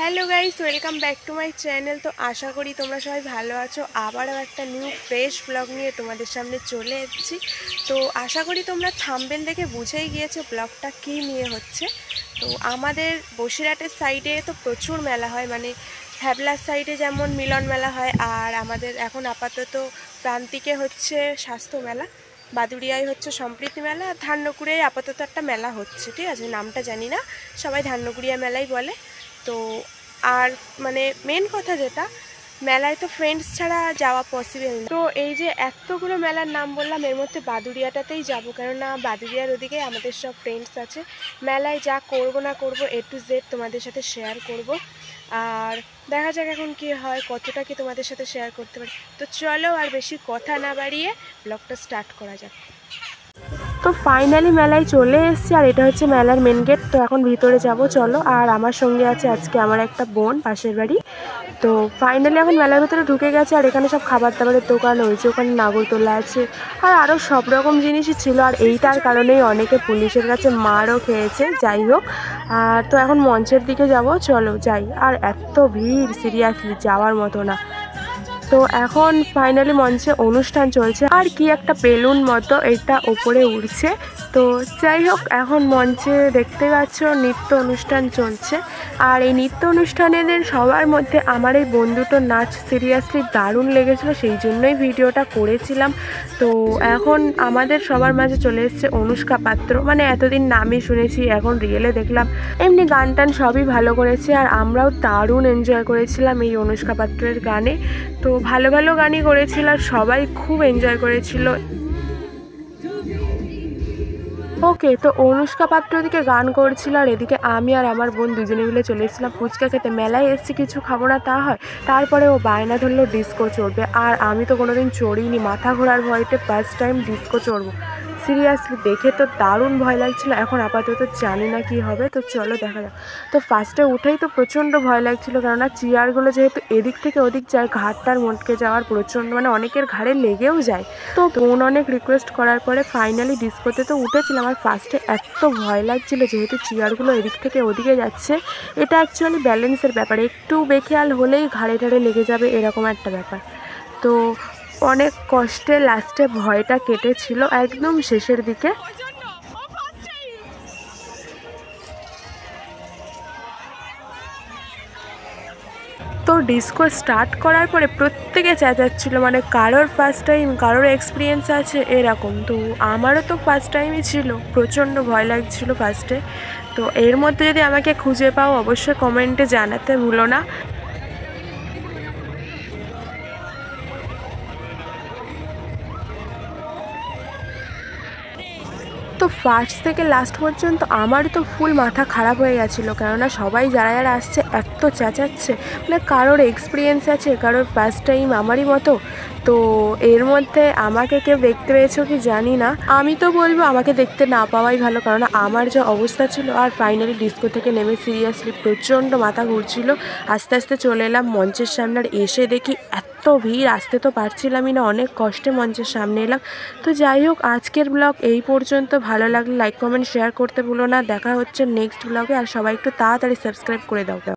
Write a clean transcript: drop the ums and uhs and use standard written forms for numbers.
Hello guys, welcome back to my channel. তো আশা করি তোমরা সবাই ভালো আছো। আবারও একটা নিউ ফ্রেশ ব্লগ নিয়ে তোমাদের সামনে চলে এসেছি। তো আশা করি তোমরা থাম্বনেল দেখে বুঝেই গিয়েছো ব্লগটা কী নিয়ে হচ্ছে। তো আমাদের বসিরহাটের সাইডে তো প্রচুর মেলা হয়, মানে ভ্যাবলার সাইডে যেমন মিলন মেলা হয়, আর আমাদের এখন আপাতত প্রান্তিকে হচ্ছে স্বাস্থ্য মেলা, বাদুড়িয়ায় হচ্ছে সম্প্রীতি মেলা, আর ধান্যকুড়িয়ায় আপাতত একটা মেলা হচ্ছে, ঠিক আছে, নামটা জানি না, সবাই ধান্যকুড়িয়া মেলাই বলে। তো আর মানে মেন কথা যেটা, মেলায় তো ফ্রেন্ডস ছাড়া যাওয়া পসিবল না। তো এই যে এতগুলো মেলার নাম বললাম, এর মধ্যে বাদুড়িয়াটাতেই যাবো, কেননা বাদুড়িয়ার ওদিকে আমাদের সব ফ্রেন্ডস আছে। মেলায় যা করব না করব A to Z তোমাদের সাথে শেয়ার করব, আর দেখা যাক এখন কি হয়, কতটা কি তোমাদের সাথে শেয়ার করতে পারি। তো চলো আর বেশি কথা না বাড়িয়ে ব্লগটা স্টার্ট করা যাক। তো ফাইনালি মেলায় চলে এসেছি, আর এটা হচ্ছে মেলার মেন গেট। তো এখন ভিতরে যাব, চলো। আর আমার সঙ্গে আছে আজকে আমার একটা বোন, পাশের বাড়ি। তো ফাইনালি এখন মেলার ভিতরে ঢুকে গেছে, আর এখানে সব খাবার দাবারের দোকান হয়েছে, ওখানে নাগরদোলা আছে, আর আরও সব রকম জিনিসই ছিল। আর এইটার কারণেই অনেকে পুলিশের কাছে মারও খেয়েছে। যাই হোক, আর তো এখন মঞ্চের দিকে যাব, চলো যাই। আর এত ভিড়, সিরিয়াসলি যাওয়ার মতো না। তো এখন ফাইনালি মঞ্চে অনুষ্ঠান চলছে, আর কি একটা বেলুন মতো এটা ওপরে উড়ছে। তো যাই হোক, এখন মঞ্চে দেখতে পাচ্ছ নৃত্য অনুষ্ঠান চলছে, আর এই নৃত্য অনুষ্ঠানের সবার মধ্যে আমার এই বন্ধুটার নাচ সিরিয়াসলি দারুণ লেগেছিলো, সেই জন্যই ভিডিওটা করেছিলাম। তো এখন আমাদের সবার মাঝে চলে এসেছে অনুষ্কা পাত্র, মানে এতদিন নামই শুনেছি, এখন রিয়েলে দেখলাম। এমনি গান টান সবই ভালো করেছে, আর আমরাও দারুণ এনজয় করেছিলাম এই অনুষ্কা পাত্রের গানে। তো ভালো ভালো গানই করেছিল, আর সবাই খুব এনজয় করেছিল। ওকে, তো অনুষ্কা পাত্র ওদিকে গান করছিল, আর এদিকে আমি আর আমার বোন দুজনে মিলে চলে এসেছিলাম ফুচকা খেতে। মেলায় এসেছি, কিছু খাবো না তা হয়? তারপরে ও বায়না ধরলো ডিস্কো চড়বে, আর আমি তো কোনোদিন চড়িনি, মাথা ঘোরার ভয়তে ফার্স্ট টাইম ডিস্কো চড়বো। সিরিয়াসলি দেখে তো দারুণ ভয় লাগছিল, এখন আপাতত জানি না কি হবে। তো চলো দেখা যাক। তো ফার্স্টে উঠেই তো প্রচণ্ড ভয় লাগছিল, কেননা চেয়ারগুলো যেহেতু এদিক থেকে ওদিক যায়, ঘাড়টার মটকে যাওয়ার প্রচণ্ড, মানে অনেকের ঘাড়ে লেগেও যায়। তো বোন অনেক রিকোয়েস্ট করার পরে ফাইনালি ডিস্কোতে তো উঠেছিলাম। আর ফার্স্টে এত ভয় লাগছিল, যেহেতু চেয়ারগুলো এদিক থেকে ওদিকে যাচ্ছে। এটা অ্যাকচুয়ালি ব্যালেন্সের ব্যাপার, একটু বেখেয়াল হলেই ঘাড়ে ঠাড়ে লেগে যাবে, এরকম একটা ব্যাপার। তো অনেক কষ্টে লাস্টে ভয়টা কেটেছিল একদম শেষের দিকে। তো ডিস্কো স্টার্ট করার পরে প্রত্যেকে চেঁচাচ্ছিল, মানে কারোর ফার্স্ট টাইম, কারোর এক্সপিরিয়েন্স আছে এরকম। তো আমারও তো ফার্স্ট টাইমই ছিল, প্রচণ্ড ভয় লাগছিল ফার্স্টে। তো এর মধ্যে যদি আমাকে খুঁজে পাও অবশ্যই কমেন্টে জানাতে ভুলো না। তো ফার্স্ট থেকে লাস্ট পর্যন্ত আমারই তো ফুল মাথা খারাপ হয়ে গেছিলো, কেননা সবাই যারা যারা আসছে এত চেঁচাচ্ছে, মানে কারোর এক্সপিরিয়েন্স আছে, কারোর ফার্স্ট টাইম আমারই মতো। তো এর মধ্যে আমাকে কেউ দেখতে পেয়েছো কি জানি না, আমি তো বলবো আমাকে দেখতে না পাওয়াই ভালো, কারণ আমার যে অবস্থা ছিল। আর ফাইনালি ডিস্কো থেকে নেমে সিরিয়াসলি প্রচণ্ড মাথা ঘুরছিল, আস্তে আস্তে চলে এলাম মঞ্চের সামনে। আর এসে দেখি এত ভিড়, আসতে তো পারছিলামই না, অনেক কষ্টে মঞ্চের সামনে এলাম। তো যাই হোক, আজকের ব্লগ এই পর্যন্ত। ভালো লাগলে লাইক কমেন্ট শেয়ার করতে ভুলো না। দেখা হচ্ছে নেক্সট ব্লগে, আর সবাই একটু তাড়াতাড়ি সাবস্ক্রাইব করে দাও।